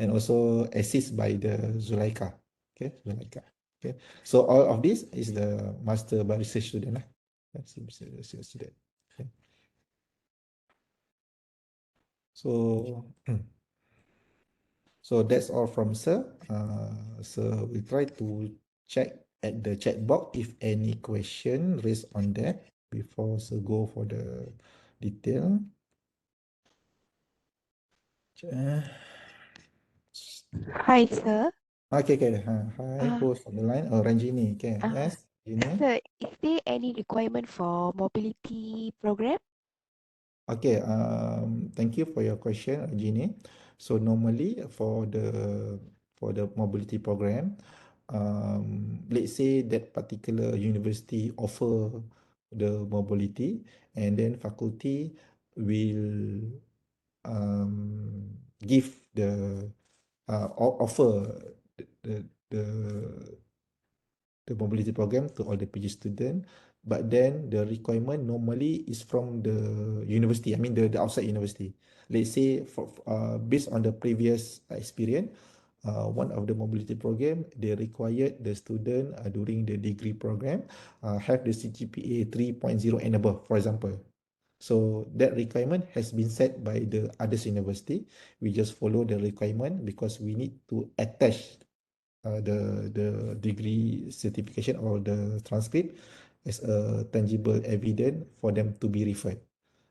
and also assist by the Zulaika. Okay, Zulaika. Okay, so all of this is the master by research student lah. Research student. Okay. So so that's all from Sir. So we try to check at the chat box if any question raised on that before Sir go for the detail. Hi, sir. Okay, okay. Hi, Uh, who's on the line? Oh, Ranjini. Okay, uh, yes, Ranjini. Sir, is there any requirement for mobility program? Okay, thank you for your question, Ranjini. So normally for the mobility program, let's say that particular university offer the mobility, and then faculty will give the offer the the mobility program to all the PG student, but then the requirement normally is from the university. I mean the outside university. Let's say based on the previous experience, one of the mobility program they required the student during the degree program have the CGPA 3.0 and above, for example. So that requirement has been set by the others university. We just follow the requirement because we need to attach the degree certification or the transcript as a tangible evidence for them to be referred.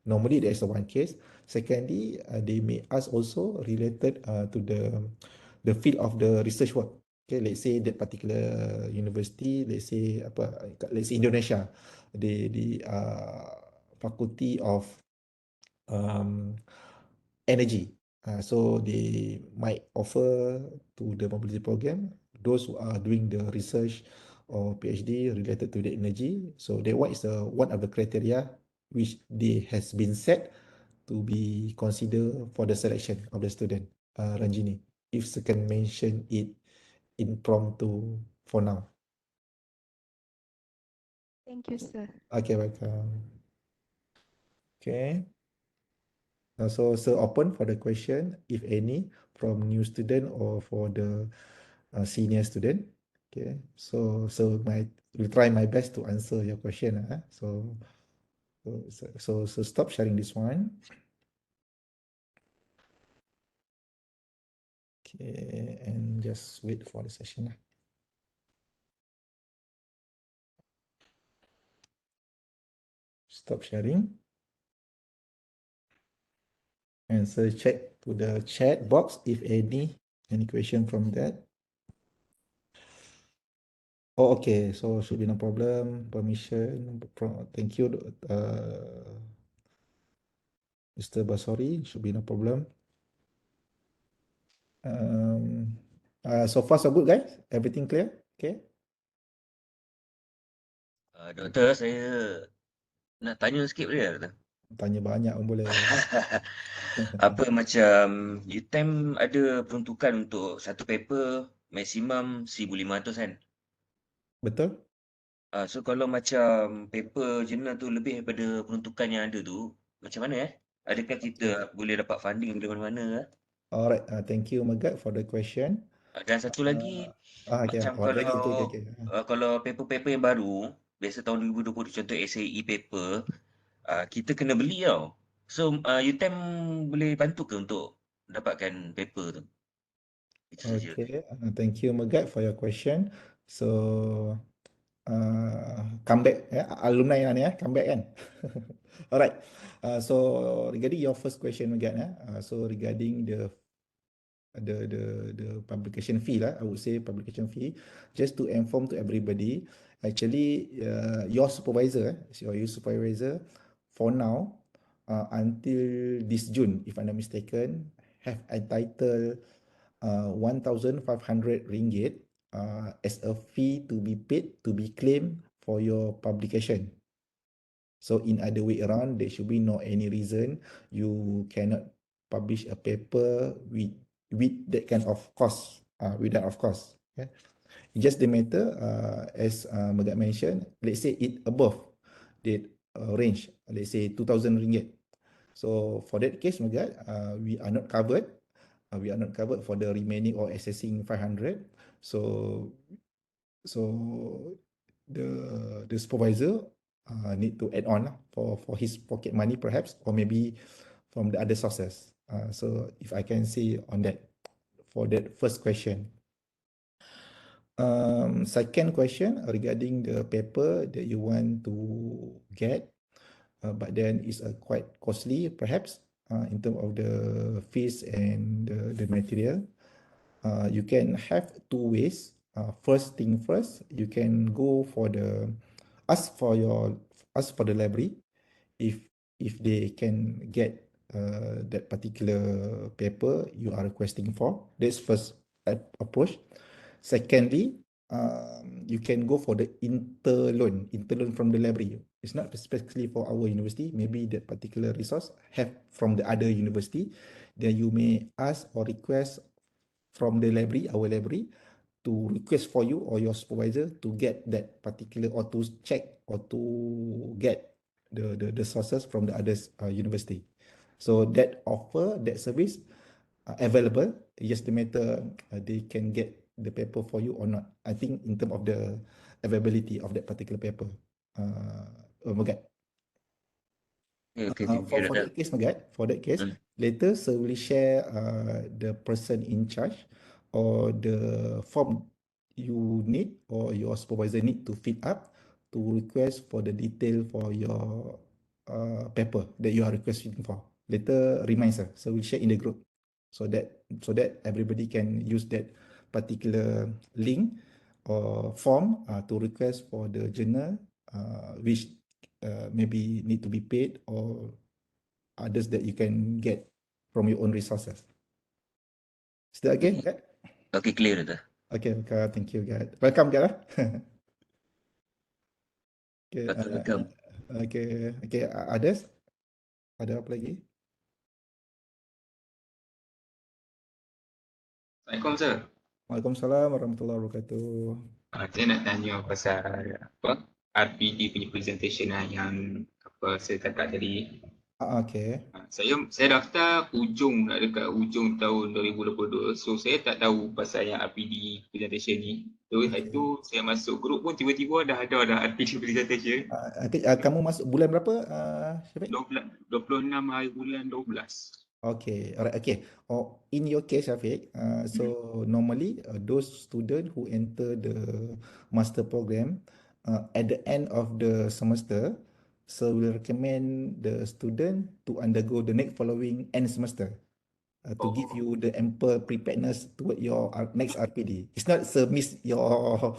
Normally, there is one case. Secondly, they may ask also related to the field of the research work. Okay, let's say that particular university, let's say apa, let's say Indonesia, the faculty of um, energy. So they might offer to the mobility program those who are doing the research or PhD related to the energy. So that one is one of the criteria which they has been set to be considered for the selection of the student, Ranjini. If you can mention it impromptu for now. Thank you, sir. Okay, welcome. Okay. So open for the question, if any, from new student or for the senior student. Okay, so will try my best to answer your question. So stop sharing this one. Okay, and just wait for the session. Stop sharing. And so check to the chat box if any question from that. Oh, okay. So should be no problem. Permission. Thank you, Mr. Basori. Should be no problem. Um, so far so good, guys. Everything clear? Okay. Doktor, saya nak tanya sikit boleh tak, Doktor? Tanya banyak pun boleh. Apa macam UTM ada peruntukan untuk satu paper maksimum 1,500 kan? Betul? So kalau macam paper jurnal tu lebih daripada peruntukan yang ada tu, macam mana eh? Adakah kita Okay. boleh dapat funding dari mana-mana ke? Alright. Thank you, Megat, for the question. Dan satu lagi, Okay. macam Oh, ada lagi. kalau Okay, okay, okay. kalau paper-paper yang baru, biasa tahun 2020 contoh SAE paper, kita kena beli tau. So, UTM boleh bantu ke untuk dapatkan paper tu? Itu saja. Okay. Thank you, Megat, for your question. So, comeback, alumni lah ni, comeback kan? Alright. So regarding your first question, Megat, so regarding the publication fee lah, I would say publication fee, just to inform to everybody, actually your supervisor, your supervisor, for now, until this June, if I'm not mistaken, have entitled 1,500 ringgit as a fee to be paid to be claimed for your publication. So in other way around, there should be no any reason you cannot publish a paper with that kind of cost, with that of course. Okay. It's just the matter, as Megat mentioned, let's say it above the range, let's say 2,000 ringgit. So for that case, Megat, we are not covered. We are not covered for the remaining or accessing 500. So so the supervisor need to add on for his pocket money perhaps, or maybe from the other sources. So if I can say on that for that first question. Second question regarding the paper that you want to get, but then it's quite costly perhaps in terms of the fees and the material. you can have two ways. First thing first, you can go for the ask for your ask for the library if they can get that particular paper you are requesting for. That's first approach. Secondly, you can go for the interloan from the library. It's not specifically for our university. Maybe that particular resource have from the other university. Then you may ask or request from the library, our library, to request for you or your supervisor to get that particular or to check or to get the sources from the other university. So that offer, that service available. Just the matter they can get the paper for you or not. I think in terms of the availability of that particular paper. Megat. Okay, okay, thank you, For Dada. that case, Megat, for that case, Hmm. later sir will share the person in charge or the form you need or your supervisor need to fill up to request for the detail for your paper that you are requesting for. Later remind sir, so we'll share in the group so that everybody can use that particular link or form to request for the journal which maybe need to be paid or others that you can get from your own resources. Is that again, Okay, Gad? okay, clear, Dada. Okay, okay, thank you, Gad. Welcome, Gad. Okay, Okay, welcome. okay, okay. Others? Ada apa lagi? Assalamualaikum sir. Waalaikumsalam warahmatullahi wabarakatuh. Saya nak tanya pasal apa RPD punya presentation lah yang apa saya cakap tadi. Okay. Saya daftar nak dekat ujung tahun 2022. So saya tak tahu pasal yang RPD presentation ni. So Okay. itu saya masuk grup pun tiba-tiba dah ada RPD presentation. Kamu masuk bulan berapa, Syafiq? 26 hari bulan 12. Okay, alright, okay. Oh, in your case, Shafiq, so normally those students who enter the master program at the end of the semester, so we recommend the student to undergo the next following end semester to give you the ample preparedness toward your next RPD. It's not miss your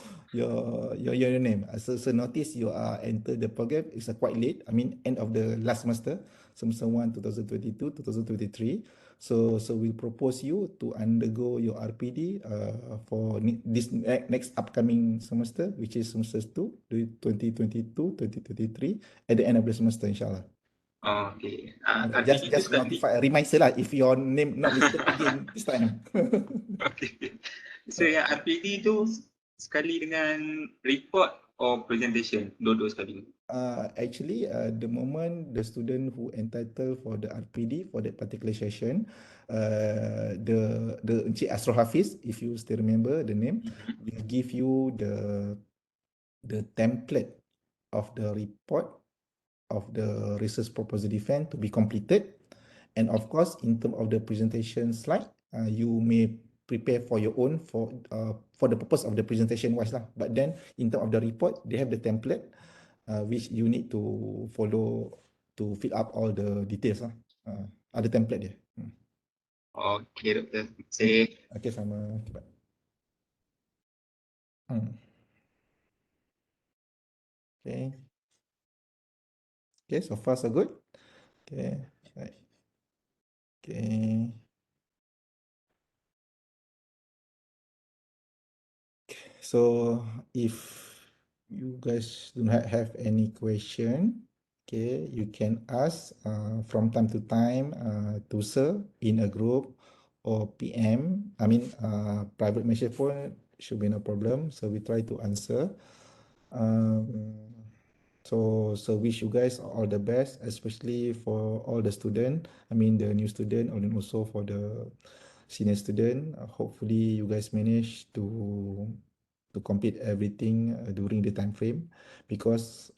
name. So notice you are enter the program. It's quite late. I mean end of the last semester, semester 1 2022 2023. So we propose you to undergo your RPD for this next upcoming semester, which is semester 2 2022 2023 at the end of the semester, inshallah. Oh, okay. Just RPD tu sekali. notify, remind lah if your name not listed again this time. Okay. So yang RPD tu sekali dengan report or presentation, dua-dua sekali. Actually, the moment the student who entitled for the RPD for that particular session, the Encik Asrul Hafiz, if you still remember the name, will give you the template of the report of the research proposal defense to be completed. And of course, in terms of the presentation slide, you may prepare for your own for the purpose of the presentation wise lah. But then in terms of the report, they have the template which you need to follow to fill up all the details lah. Ada template dia. Okay, doktor. Saya Okay, sama. Okay. Okay, so far so good. Okay. Right. Okay. So if you guys do not have any question, okay, you can ask from time to time to sir in a group or PM. I mean, private message phone should be no problem. So we try to answer. So wish you guys all the best, especially for all the student. I mean the new student, and then also for the senior student. Hopefully you guys manage to complete everything during the time frame, because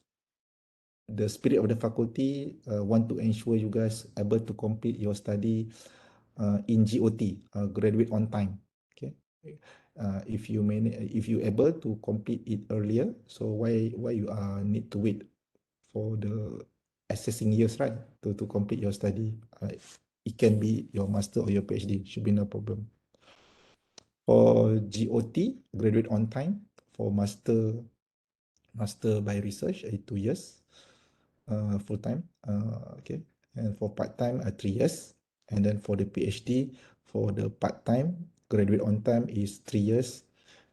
the spirit of the faculty want to ensure you guys able to complete your study in GOT, graduate on time. Okay. If you able to complete it earlier, so why you need to wait for the assessing years, right, to complete your study. It can be your master or your PhD, should be no problem. For GOT, graduate on time. For master by research, 2 years. Full time. Okay. And for part time, 3 years. And then for the PhD, for the part time, graduate on time is 3 years.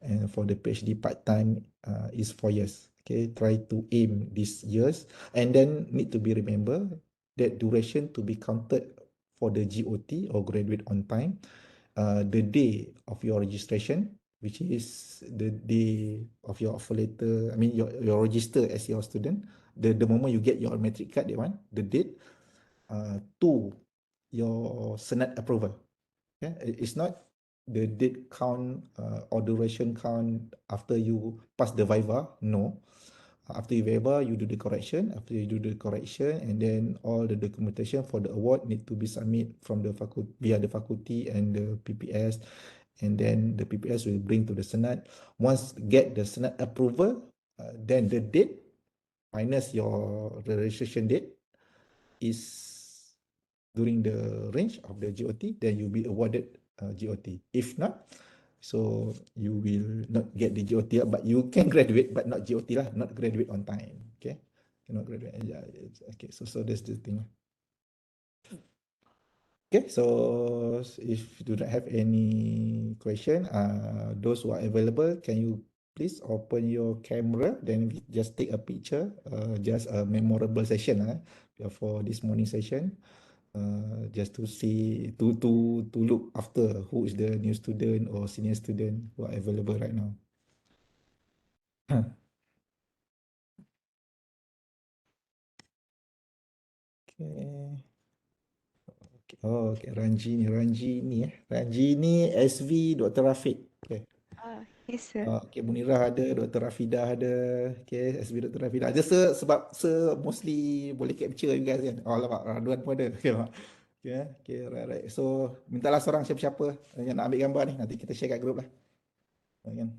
And for the PhD part time is 4 years. Okay, try to aim these years, and then need to be remember that duration to be counted for the GOT or graduate on time, the day of your registration, which is the day of your offer letter. I mean, your register as your student. The moment you get your metric card, that one, the date, to your Senate approval. Yeah, it's not the date count or duration count after you pass the Viva. No, after you Viva, you do the correction. After you do the correction, and then all the documentation for the award need to be submit from the faculty via the faculty and the PPS, and then the PPS will bring to the Senate. Once get the Senate approval, then the date minus your registration date is during the range of the GOT, then you'll be awarded GOT. If not, so you will not get the GOT, but you can graduate, but not GOT lah, not graduate on time. Okay, cannot graduate. Yeah, okay. So that's the thing. Okay, so if you do not have any question, those who are available, can you please open your camera? Then we just take a picture, just a memorable session for this morning session. Just to see, to look after who is the new student or senior student who are available right now. Okay. Oh, okay. Ranji ni SV Dr. Rafiq. Okay. Yes, sir. Okay, Munirah ada, Dr. Rafidah ada. Okay, SV Dr. Rafidah. Ada sebab mostly boleh capture you guys kan. Oh, alamak, Raduan pun ada. Okay, okay, right. So, mintalah seorang siapa-siapa yang nak ambil gambar ni. Nanti kita share kat group lah. Kan?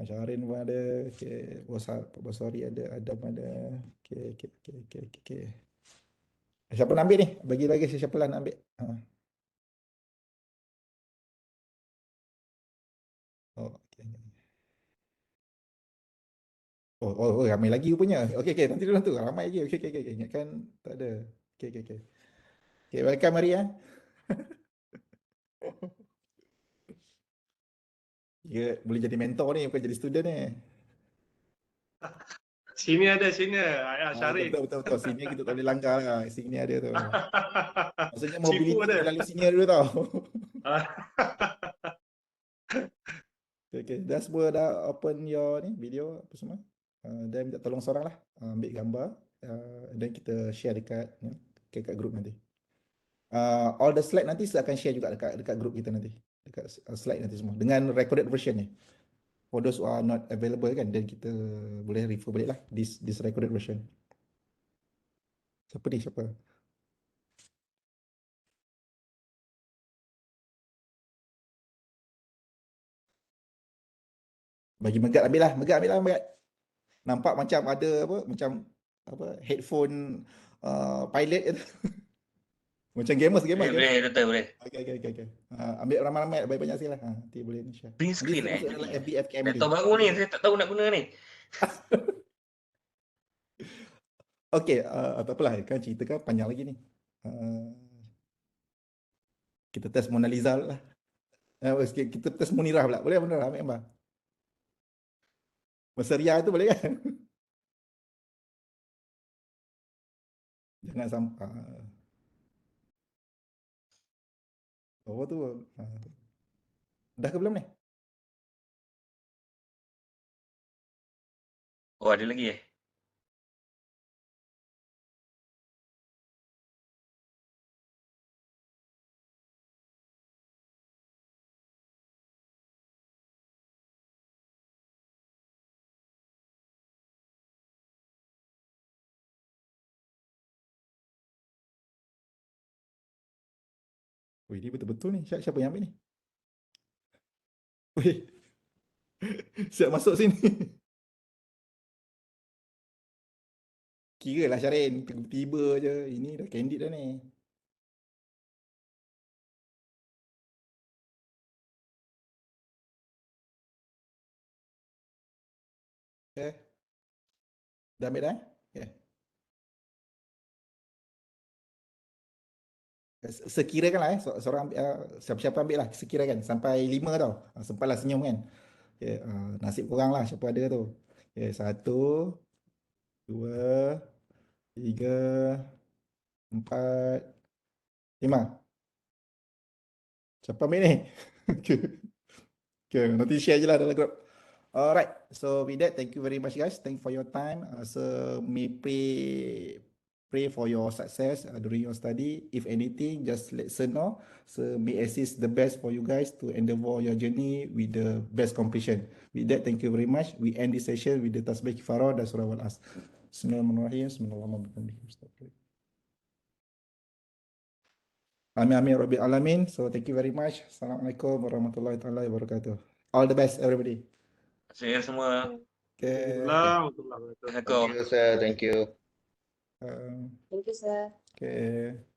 Syahrin pun ada. Okay, Bos Sori ada, Adam ada. Okay. Siapa nak ambil ni? Bagi lagi siapa lah nak ambil. Oh, okay. Oh, ramai lagi rupanya. Okay, nanti dulu tu. Ramai lagi. Okay. Ingatkan tak ada. Okay. Okay, welcome Maria. Ya, boleh jadi mentor ni, bukan jadi student ni. Sini ada. Syarif. Betul. Sini kita tak boleh langgar lah. Sini ada tu. Maksudnya Cipu mobility ada. lalu senior dulu tau. Okay. Dah semua dah open your ni video apa semua. Dan minta tolong seorang lah ambil gambar. Dan kita share dekat group nanti. All the slide nanti saya akan share juga dekat group kita nanti. Dekat slide nanti semua. Dengan recorded version ni. For those who are not available kan, then kita boleh refer balik lah this recorded version. Siapa? Bagi Megat ambil lah. Megat. Nampak macam ada headphone pilot gitu. Macam gamers. Boleh, Doktor, boleh. Okay. Ambil ramai-ramai banyak sikit lah. Nanti boleh share. Print screen Nanti masuk dalam FB FKM Laptop baru ni, saya tak tahu nak guna ni. Okay, tak apalah. Kan cerita kan panjang lagi ni. Kita test Mona Lisa lah. Kita test Munirah pula. Boleh Munirah ambil gambar? Masa Ria tu boleh kan? Jangan sampai. Oh tu. Dah ke belum ni? Oh, ada lagi eh? Wih, ni betul-betul ni. Siapa yang ambil ni? Wih. Siap masuk sini. Kira lah Syarin. Tiba-tiba je. Ini dah candid dah ni. Okay. Dah ambil dah? Okay. Sekirakan lah seorang siapa-siapa ambil lah, sekirakan sampai 5 tau. Sempatlah senyum kan. Okay. Nasib korang lah siapa ada tu. Okay. 1, 2, 3, 4, 5. Siapa ambil ni? Okay. Okay, nanti share je lah dalam grup. Alright, so with that, thank you very much guys. Thank you for your time. So me pray for your success during your study. If anything, just let us know. So may assist the best for you guys to endeavor your journey with the best completion. With that, thank you very much. We end this session with the tasbih kifarah dan surah wal-as. Bismillahirrahmanirrahim. Bismillahirrahmanirrahim. Amin amin rabbil alamin. So thank you very much. Assalamualaikum warahmatullahi taala wabarakatuh. All the best everybody. Saya semua. Okay. Alhamdulillah. Assalamualaikum. Thank you, sir. Thank you. Uh, Thank you, sir. okay.